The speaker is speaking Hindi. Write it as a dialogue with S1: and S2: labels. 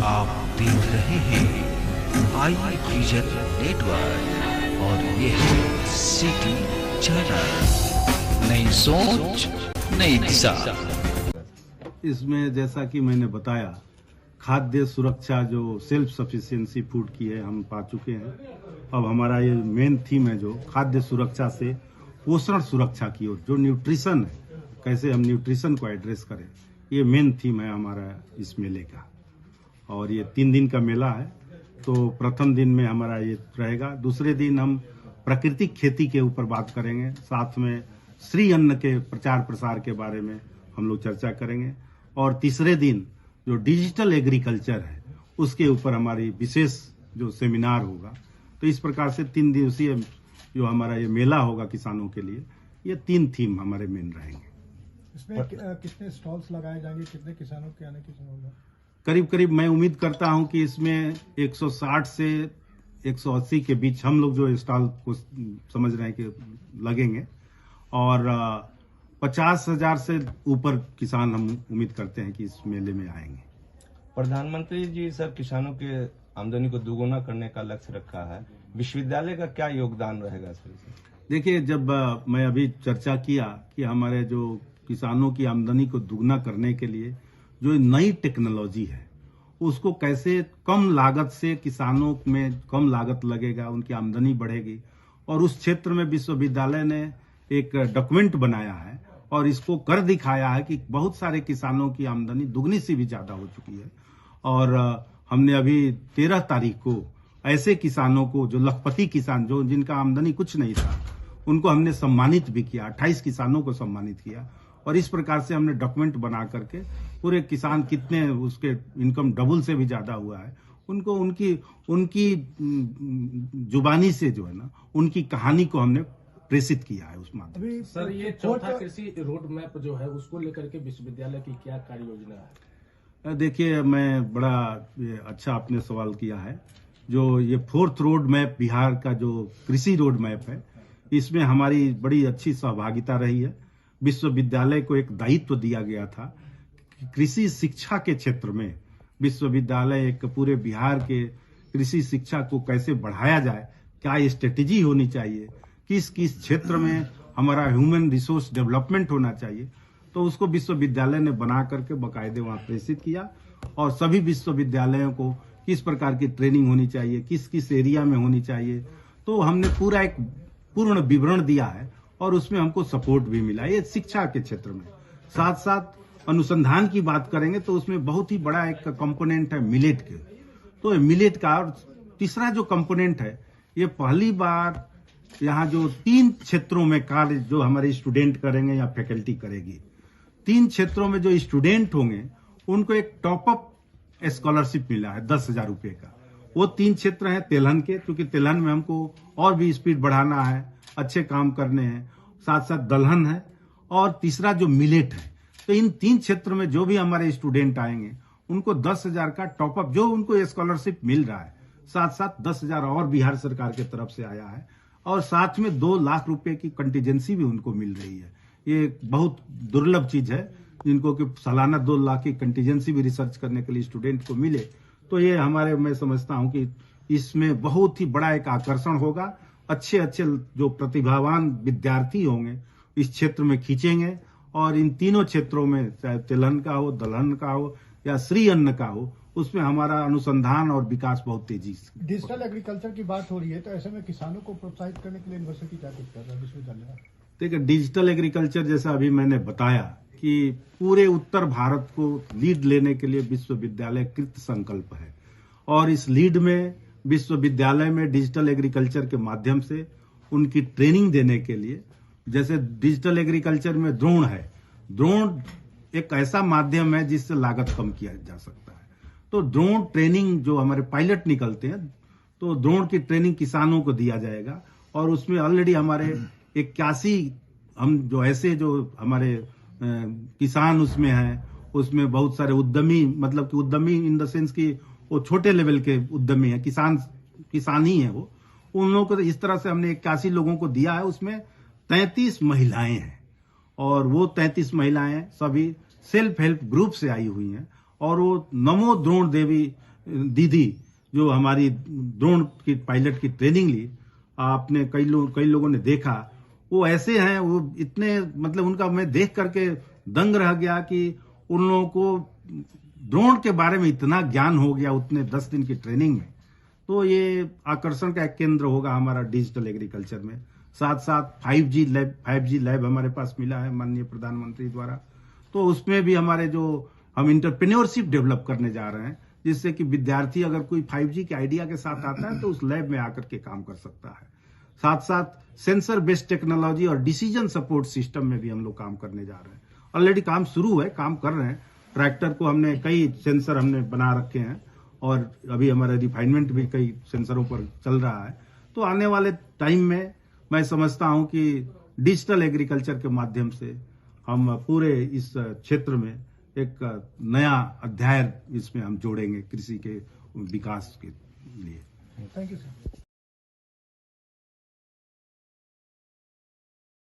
S1: आप देख रहे हैं आई विजन नेटवर्क और ये है सिटी चैनल। नई सोच नई दिशा।
S2: इसमें जैसा कि मैंने बताया, खाद्य सुरक्षा जो सेल्फ सफिशिएंसी फूड की है हम पा चुके हैं। अब हमारा ये मेन थीम है जो खाद्य सुरक्षा से पोषण सुरक्षा की ओर, जो न्यूट्रिशन है, कैसे हम न्यूट्रिशन को एड्रेस करें, ये मेन थीम है हमारा इस मेले का। और ये 3 दिन का मेला है। तो प्रथम दिन में हमारा ये रहेगा, दूसरे दिन हम प्राकृतिक खेती के ऊपर बात करेंगे, साथ में श्री अन्न के प्रचार प्रसार के बारे में हम लोग चर्चा करेंगे, और तीसरे दिन जो डिजिटल एग्रीकल्चर है उसके ऊपर हमारी विशेष जो सेमिनार होगा। तो इस प्रकार से 3 दिवसीय जो हमारा ये मेला होगा किसानों के लिए, ये 3 थीम हमारे मेन रहेंगे।
S3: इसमें कितने स्टॉल्स लगाए जाएंगे, कितने किसानों के आने की संभावना?
S2: करीब करीब मैं उम्मीद करता हूं कि इसमें 160 से 180 के बीच हम लोग जो स्टॉल को समझ रहे हैं कि लगेंगे, और 50,000 से ऊपर किसान हम उम्मीद करते हैं कि इस मेले में आएंगे।
S4: प्रधानमंत्री जी सर किसानों के आमदनी को दुगुना करने का लक्ष्य रखा है, विश्वविद्यालय का क्या योगदान रहेगा सर?
S2: देखिए, जब मैं अभी चर्चा किया कि हमारे जो किसानों की आमदनी को दुगना करने के लिए जो नई टेक्नोलॉजी है उसको कैसे कम लागत से किसानों में कम लागत लगेगा, उनकी आमदनी बढ़ेगी, और उस क्षेत्र में विश्वविद्यालय ने एक डॉक्यूमेंट बनाया है और इसको कर दिखाया है कि बहुत सारे किसानों की आमदनी दुगनी से भी ज्यादा हो चुकी है। और हमने अभी 13 तारीख को ऐसे किसानों को, जो लखपति किसान, जो जिनका आमदनी कुछ नहीं था, उनको हमने सम्मानित भी किया। 28 किसानों को सम्मानित किया, और इस प्रकार से हमने डॉक्यूमेंट बना करके पूरे किसान कितने उसके इनकम डबल से भी ज्यादा हुआ है, उनको उनकी जुबानी से जो है ना, उनकी कहानी को हमने प्रेषित किया है उस माध्यम से।
S5: सर, ये चौथा कृषि रोड मैप जो है उसको लेकर के विश्वविद्यालय की क्या कार्य योजना है?
S2: देखिए, मैं बड़ा अच्छा आपने सवाल किया है। जो ये 4th रोड मैप बिहार का जो कृषि रोड मैप है, इसमें हमारी बड़ी अच्छी सहभागिता रही है। विश्वविद्यालय को एक दायित्व दिया गया था कि कृषि शिक्षा के क्षेत्र में विश्वविद्यालय एक पूरे बिहार के कृषि शिक्षा को कैसे बढ़ाया जाए, क्या स्ट्रेटेजी होनी चाहिए, किस किस क्षेत्र में हमारा ह्यूमन रिसोर्स डेवलपमेंट होना चाहिए, तो उसको विश्वविद्यालय ने बना करके बकायदे वहां प्रेषित किया। और सभी विश्वविद्यालयों को किस प्रकार की ट्रेनिंग होनी चाहिए, किस किस एरिया में होनी चाहिए, तो हमने पूरा एक पूर्ण विवरण दिया है, और उसमें हमको सपोर्ट भी मिला। ये शिक्षा के क्षेत्र में साथ साथ अनुसंधान की बात करेंगे तो उसमें बहुत ही बड़ा एक कंपोनेंट है मिलेट के। तो मिलेट का, और तीसरा जो कंपोनेंट है, ये पहली बार यहाँ जो 3 क्षेत्रों में कार्य जो हमारे स्टूडेंट करेंगे या फैकल्टी करेगी, 3 क्षेत्रों में जो स्टूडेंट होंगे उनको एक टॉपअप स्कॉलरशिप मिला है 10,000 रुपए का। वो 3 क्षेत्र हैं तेलहन के, क्योंकि तेलहन में हमको और भी स्पीड बढ़ाना है, अच्छे काम करने हैं, साथ साथ दलहन है, और तीसरा जो मिलेट है। तो इन 3 क्षेत्र में जो भी हमारे स्टूडेंट आएंगे उनको 10,000 का टॉपअप जो उनको स्कॉलरशिप मिल रहा है, साथ साथ 10,000 और बिहार सरकार की तरफ से आया है, और साथ में 2 लाख रुपए की कंटीजेंसी भी उनको मिल रही है। ये बहुत दुर्लभ चीज है जिनको कि सालाना 2 लाख की कंटीजेंसी भी रिसर्च करने के लिए स्टूडेंट को मिले। तो ये हमारे, मैं समझता हूं कि इसमें बहुत ही बड़ा एक आकर्षण होगा। अच्छे अच्छे जो प्रतिभावान विद्यार्थी होंगे इस क्षेत्र में खींचेंगे, और इन तीनों क्षेत्रों में, चाहे तिलहन का हो, दलहन का हो या श्री अन्न का हो, उसमें हमारा अनुसंधान और विकास बहुत तेजी से।
S3: डिजिटल एग्रीकल्चर की बात हो रही है, तो ऐसे में किसानों को प्रोत्साहित करने के लिए यूनिवर्सिटी क्या कुछ कर रहा है विश्वविद्यालय?
S2: देखिए, डिजिटल एग्रीकल्चर जैसा अभी मैंने बताया कि पूरे उत्तर भारत को लीड लेने के लिए विश्वविद्यालय कृत संकल्प है, और इस लीड में विश्वविद्यालय में डिजिटल एग्रीकल्चर के माध्यम से उनकी ट्रेनिंग देने के लिए, जैसे डिजिटल एग्रीकल्चर में ड्रोन है, ड्रोन एक ऐसा माध्यम है जिससे लागत कम किया जा सकता है। तो ड्रोन ट्रेनिंग जो हमारे पायलट निकलते हैं, तो ड्रोन की ट्रेनिंग किसानों को दिया जाएगा, और उसमें ऑलरेडी हमारे 81 हम जो ऐसे जो हमारे किसान उसमें हैं, उसमें बहुत सारे उद्यमी, मतलब कि उद्यमी इन द सेंस की वो छोटे लेवल के उद्यमी है, किसान ही है वो, उन लोगों को इस तरह से हमने 81 लोगों को दिया है। उसमें 33 महिलाएं हैं, और वो 33 महिलाएं सभी सेल्फ हेल्प ग्रुप से आई हुई हैं, और वो नमो द्रोण देवी दीदी जो हमारी ड्रोन की पायलट की ट्रेनिंग ली, आपने कई लोगों ने देखा, वो ऐसे हैं, वो इतने मतलब उनका मैं देख करके दंग रह गया कि उन लोगों को ड्रोन के बारे में इतना ज्ञान हो गया उतने 10 दिन की ट्रेनिंग में। तो ये आकर्षण का एक केंद्र होगा हमारा डिजिटल एग्रीकल्चर में। साथ साथ 5G लैब हमारे पास मिला है माननीय प्रधानमंत्री द्वारा। तो उसमें भी हमारे जो हम इंटरप्रेन्योरशिप डेवलप करने जा रहे हैं, जिससे कि विद्यार्थी अगर कोई 5G के आइडिया के साथ आता है तो उस लैब में आकर के काम कर सकता है। साथ साथ सेंसर बेस्ड टेक्नोलॉजी और डिसीजन सपोर्ट सिस्टम में भी हम लोग काम करने जा रहे हैं। ऑलरेडी काम शुरू है, काम कर रहे हैं। ट्रैक्टर को हमने कई सेंसर हमने बना रखे हैं और अभी हमारा रिफाइनमेंट भी कई सेंसरों पर चल रहा है। तो आने वाले टाइम में मैं समझता हूं कि डिजिटल एग्रीकल्चर के माध्यम से हम पूरे इस क्षेत्र में एक नया अध्याय इसमें हम जोड़ेंगे कृषि के विकास के लिए।
S3: Thank you sir.